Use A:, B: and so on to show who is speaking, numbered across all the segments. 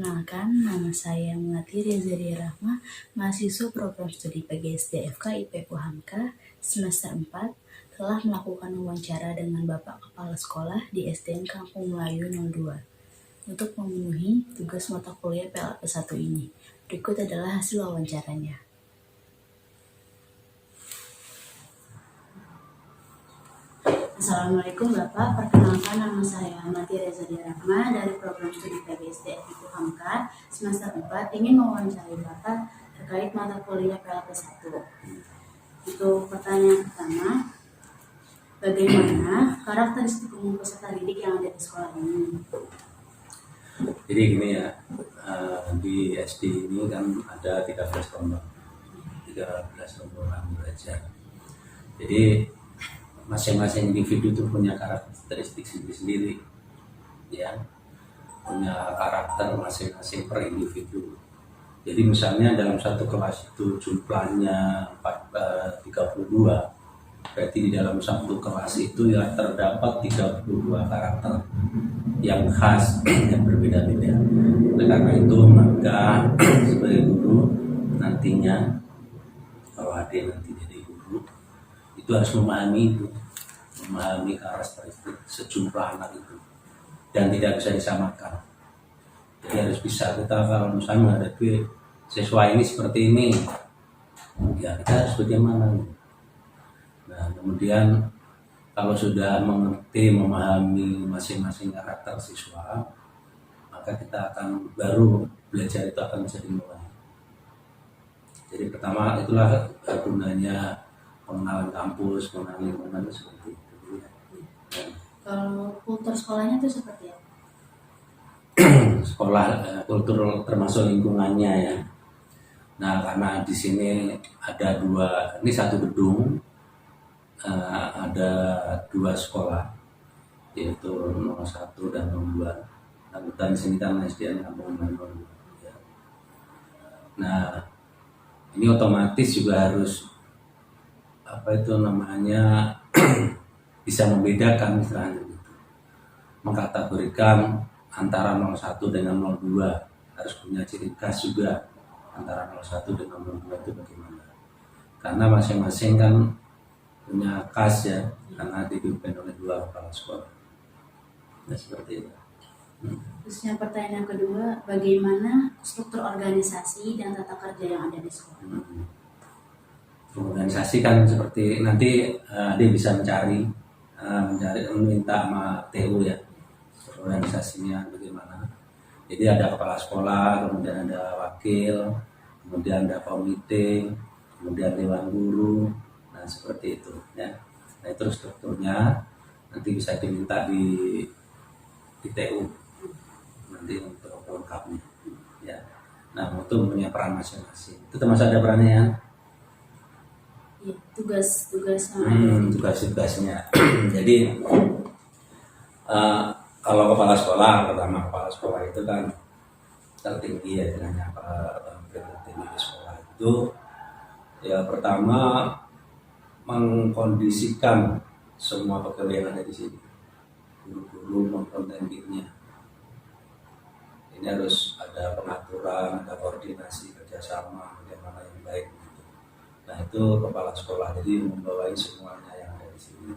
A: Perkenalkan, nama saya Melati Rezalia Rahma, mahasiswa program studi PGSD FK IPK Hamka semester 4, telah melakukan wawancara dengan Bapak Kepala Sekolah di SDN Kampung Melayu 02 untuk memenuhi tugas mata kuliah PLP 1 ini. Berikut adalah hasil wawancaranya. Assalamualaikum Bapak, perkenalkan nama saya Melati Rezalia Rahma dari program studi PGSD FK Hamka semester 4, ingin mewawancarai Bapak terkait mata kuliah PLP 1. Itu pertanyaan pertama, bagaimana karakteristik umum peserta didik yang ada di sekolah ini?
B: Jadi gini ya, di SD ini kan ada 13 rombongan belajar. Jadi masing-masing individu itu punya karakteristik sendiri-sendiri, ya, punya karakter masing-masing per individu. Jadi misalnya dalam satu kelas itu jumlahnya 32, berarti di dalam satu kelas itu ya terdapat 32 karakter yang khas yang berbeda-beda. Oleh karena itu maka sebagai guru nantinya, kalau ada nanti jadi guru, itu harus memahami karakteristik sejumlah anak itu dan tidak bisa disamakan. Jadi harus bisa, kita kalau misalnya menghadapi siswa ini seperti ini, ya kita harus bagaimana. Nah kemudian kalau sudah mengerti, memahami masing-masing karakter siswa, maka kita akan baru belajar itu akan bisa dimulai. Jadi pertama itulah gunanya pengenalan kampus, pengenalan lingkungan seperti itu.
A: Kalau kultur sekolahnya itu seperti apa?
B: Sekolah, kultur termasuk lingkungannya ya. Nah karena di sini ada ini satu gedung, ada 2 sekolah, yaitu 01 dan 02. Nah di sini kan SDN Kampung Melayu. Ya. Nah ini otomatis juga harus bisa membedakan misalnya gitu. Mengkategorikan antara 01 dengan 02, harus punya ciri khas juga antara 01 dengan 02 itu bagaimana. Karena masing-masing kan punya khas ya, karena dipimpin oleh 2 kepala sekolah. Nah seperti itu.
A: Terus yang pertanyaan yang kedua, bagaimana struktur organisasi dan tata kerja yang ada di sekolah?
B: Organisasi kan seperti nanti dia bisa mencari meminta sama TU ya, organisasinya bagaimana. Jadi ada kepala sekolah, kemudian ada wakil, kemudian ada komite, kemudian dewan guru. Nah seperti itu ya. Nah itu strukturnya nanti bisa diminta di TU nanti untuk lengkapnya ya. Nah itu punya peran masing-masing. Itu termasuk ada perannya ya.
A: Ya,
B: tugas-tugasnya. Jadi kalau kepala sekolah itu kan tertinggi ya, dengan tertinggi di sekolah itu ya, pertama mengkondisikan semua pegawai yang ada di sini, guru-guru maupun tekniknya. Ini harus ada pengaturan, ada koordinasi kerjasama bagaimana yang baik. Nah itu kepala sekolah, jadi membawai semuanya yang ada di sini.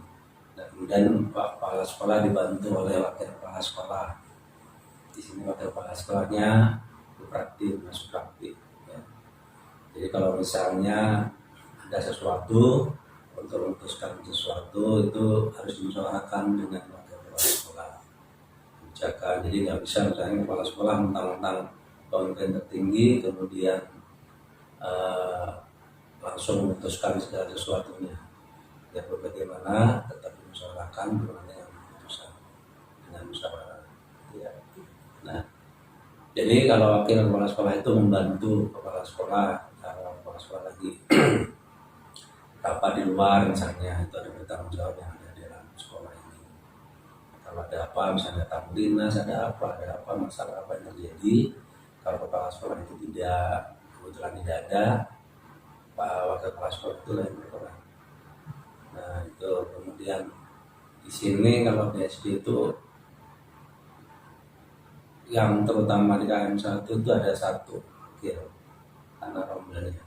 B: Dan kemudian Pak Kepala Sekolah dibantu oleh Wakil Kepala Sekolah. Di sini Wakil Kepala Sekolahnya masuk praktik. Ya. Jadi kalau misalnya ada sesuatu, untuk memutuskan sesuatu itu harus dimusyawarahkan dengan Wakil Kepala Sekolah. Kebijakan, jadi nggak bisa misalnya Kepala Sekolah mentang-mentang pemimpin tertinggi kemudian langsung memutuskan segala sesuatunya. Ya bagaimana tetap dimusyawarahkan bagaimana yang diputuskan dengan musyawarah. Ya. Nah, jadi kalau wakil kepala sekolah itu membantu kepala sekolah, kalau kepala sekolah lagi apa di luar misalnya, itu ada bertanggung jawab yang ada di dalam sekolah ini. Kalau ada apa, misalnya tamu dinas, ada apa masalah apa yang terjadi, kalau kepala sekolah itu kebetulan tidak ada, Pak Wakil Kepala Sekolah itu yang berperan. Nah itu kemudian di sini kalau di SD itu yang terutama di KM1 itu ada satu wakil karena rombelnya.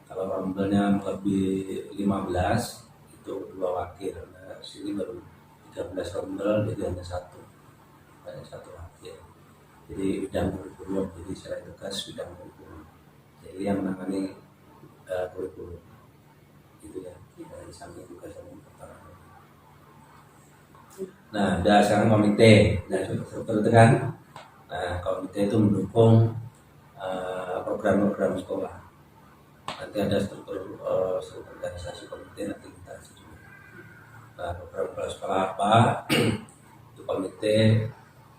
B: Kalau rombelnya lebih 15 itu 2 wakil. Nah, sini baru 13 rombel, jadi hanya satu wakil. Jadi bidang kurikulum, jadi secara tugas bidang kurikulum. Jadi yang menangani kurikulum itu ya, dari samping tugas yang pertama. Nah, ada sekarang komite. Nah, struktur itu kan. Nah, komite itu mendukung program-program sekolah. Nanti ada struktur organisasi komite nanti kita juga. Nah, program sekolah apa? Itu komite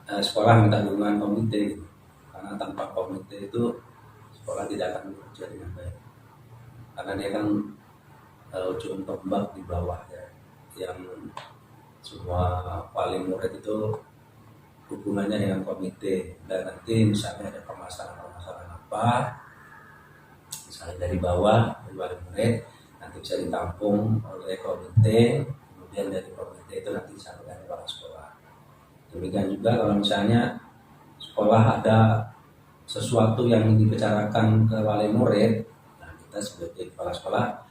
B: sekolah minta dukungan komite gitu. Karena tanpa komite itu sekolah tidak akan bekerja dengan baik. Karena dia kan ujung tombak di bawah ya, yang semua paling murid itu hubungannya dengan komite. Dan nanti misalnya ada permasalahan apa, misalnya dari bawah, dari wali murid, nanti bisa ditampung oleh komite, kemudian dari komite itu nanti disampaikan ke kepala sekolah. Demikian juga kalau misalnya sekolah ada sesuatu yang dibicarakan ke wali murid, nah kita sebagai kepala sekolah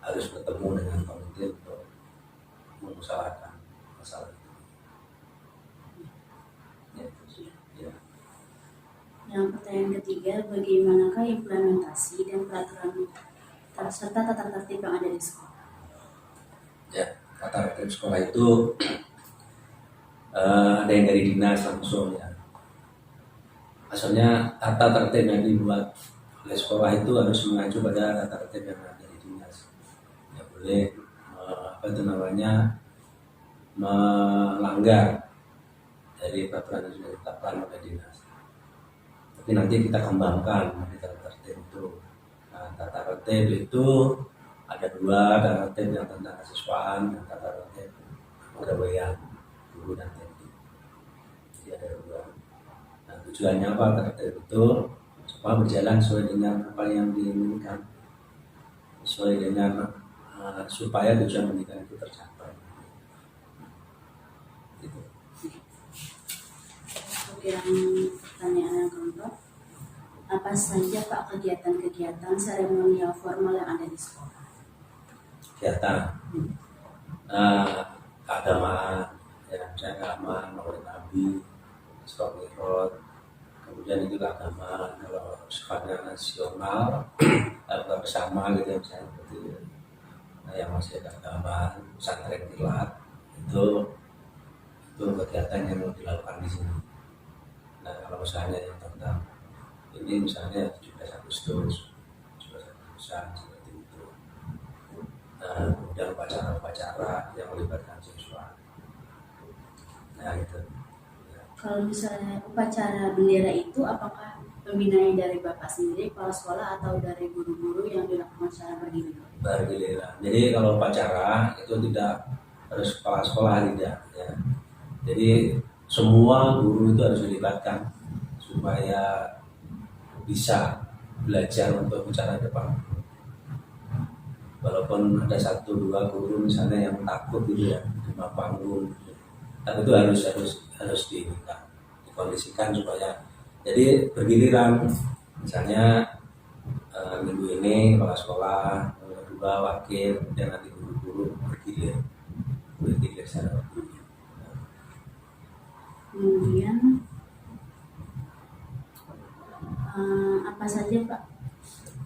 B: harus bertemu dengan komite untuk mengusahakan masalah itu. Ya.
A: Yang pertanyaan ketiga, bagaimanakah implementasi dan peraturan serta tata tertib yang ada di sekolah?
B: Ya, tata tertib sekolah itu ada yang dari dinas langsung ya. Asalnya tata tertib yang dibuat oleh sekolah itu harus mengacu pada tata tertib yang ada di dinas. Ya boleh melanggar dari peraturan yang sudah ditetapkan oleh dinas. Tapi nanti kita kembangkan dari tata tertib itu. Nah, tata tertib itu ada 2, tata tertib yang tentang kesiswaan dan tata tertib kepegawaian guru dan TNI. Jadi ada 2. Nah, tujuannya apa tata tertib itu? Supaya berjalan sesuai dengan apa yang diinginkan, sesuai dengan supaya tujuan pendidikan itu tercapai. Gitu.
A: Untuk yang pertanyaan yang keempat, apa saja Pak kegiatan-kegiatan seremonial formal yang ada di sekolah?
B: Kegiatan keagamaan, ya misalnya keagamaan, Maulid Nabi, Isra Mi'raj, kemudian itu keagamaan. Kalau sifatnya nasional, buka bersama gitu ya, misalnya seperti yang masih ada keagamaan, pesantren kilat, itu kegiatan yang dilakukan di sini. Nah, kalau misalnya yang tentang ini misalnya 17 Agustus, 17 Agustusan seperti itu. Nah, kemudian upacara-upacara yang melibatkan siswa. Nah, itu. Ya.
A: Kalau misalnya upacara bendera itu, apakah pembinaan dari Bapak sendiri, kepala sekolah, atau dari guru-guru yang dilakukan secara bergiliran?
B: Bergiliran. Jadi kalau upacara itu tidak harus kepala sekolah, tidak ya. Jadi semua guru itu harus dilibatkan supaya bisa belajar untuk bicara depan. Walaupun ada 1-2 guru misalnya yang takut gitu ya di panggung, tapi itu harus dikondisikan supaya jadi bergiliran. Misalnya minggu ini kepala sekolah, minggu kedua wakil, kemudian nanti guru-guru bergilir secara bergilir.
A: Kemudian apa saja Pak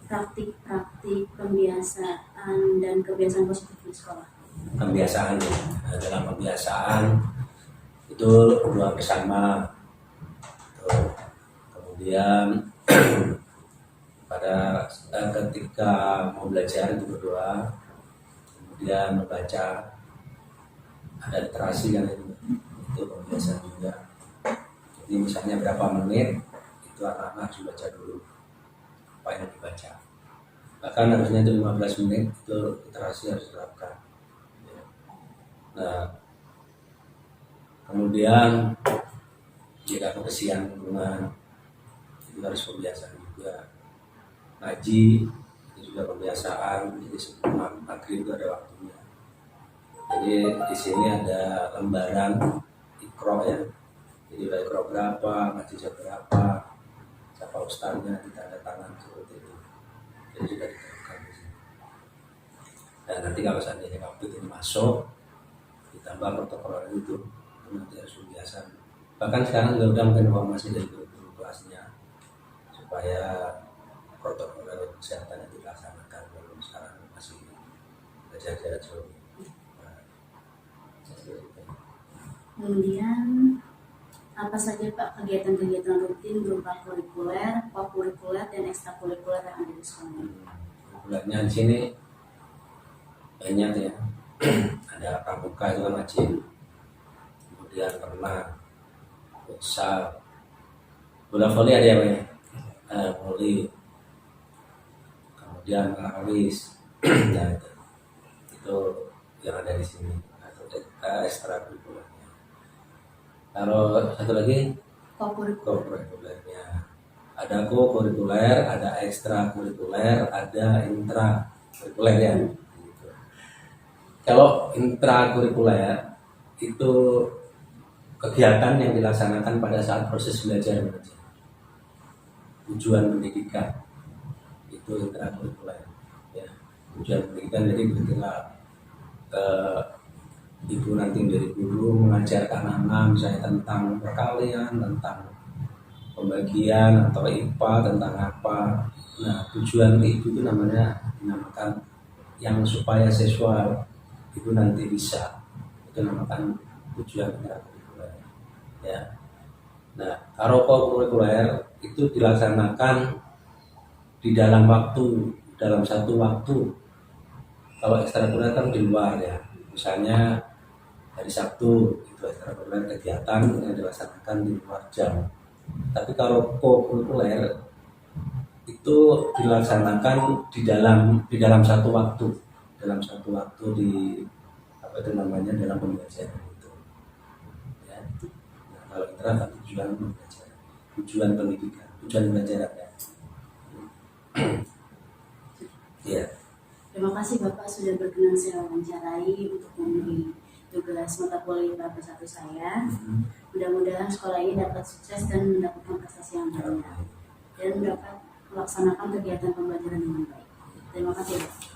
A: praktik-praktik pembiasaan dan kebiasaan positif di sekolah?
B: Pembiasaan ya. Dalam pembiasaan itu berdoa bersama, kemudian pada ketika mau belajar itu berdoa, kemudian membaca, ada literasi kan itu pembiasaan juga. Jadi misalnya berapa menit itu anak-anak harus baca dulu apa yang dibaca, bahkan harusnya itu 15 menit itu literasi harus dilakukan. Nah, kemudian jika kebersihan lingkungan itu harus pembiasaan juga. Ngaji itu juga pembiasaan. Jadi sebelum maghrib itu ada waktunya. Jadi di sini ada lembaran Iqra ya, Jadi dari kelas berapa, ngaji jam berapa, siapa ustaznya, ditanda tangan seperti itu. Jadi sudah diterapkan di sini. Dan nanti kalau seandainya waktu ini masuk, ditambah protokol itu nanti harus kebiasaan. Bahkan sekarang juga udah mungkin informasi dari guru kelasnya supaya protokol kesehatan yang dilaksanakan, walaupun sekarang masih belajar jarak jauh.
A: Kemudian apa saja Pak kegiatan-kegiatan rutin berupa kurikuler, kokurikuler, dan ekstrakurikuler yang ada di sekolah?
B: Bulannya di sini banyak ya. Ada pramuka itu kan wajib, kemudian renang, futsal, bola voli ada ya Pak ya? Voli, kemudian alis, nah itu yang ada di sini atau ekstrakurikulernya. Kalau satu lagi kokurikulernya, ada kokurikuler, ada ekstrakurikuler, ada intrakurikuler ya. Gitu. Kalau intrakurikuler itu kegiatan yang dilaksanakan pada saat proses belajar mengajar, tujuan pendidikan itu intrakurikuler ya. Tujuan pendidikan jadi ketika ibu nanti dari guru mengajarkan anak misalnya tentang perkalian, tentang pembagian atau IPA, tentang apa. Nah tujuan ibu itu dinamakan yang supaya siswa itu nanti bisa, itu namakan tujuan kurikuler ya. Nah kalau kurikuler itu dilaksanakan di dalam satu waktu. Kalau ekstrakurikuler kan di luar ya, misalnya hari Sabtu itu ekstrakurikuler kegiatan yang dilaksanakan di luar jam. Tapi kalau kokurikuler itu dilaksanakan di dalam satu waktu, di apa itu namanya, dalam pembelajaran itu. Ya. Nah, kalau intra kan tujuan pembelajaran, tujuan pendidikan, tujuan pembelajaran ya. Ya.
A: Terima kasih Bapak sudah berkenan saya wawancarai untuk memenuhi tugas mata kuliah IPA 1 saya. Mudah-mudahan sekolah ini dapat sukses dan mendapatkan prestasi yang banyak dan dapat melaksanakan kegiatan pembelajaran dengan baik. Terima kasih Bapak.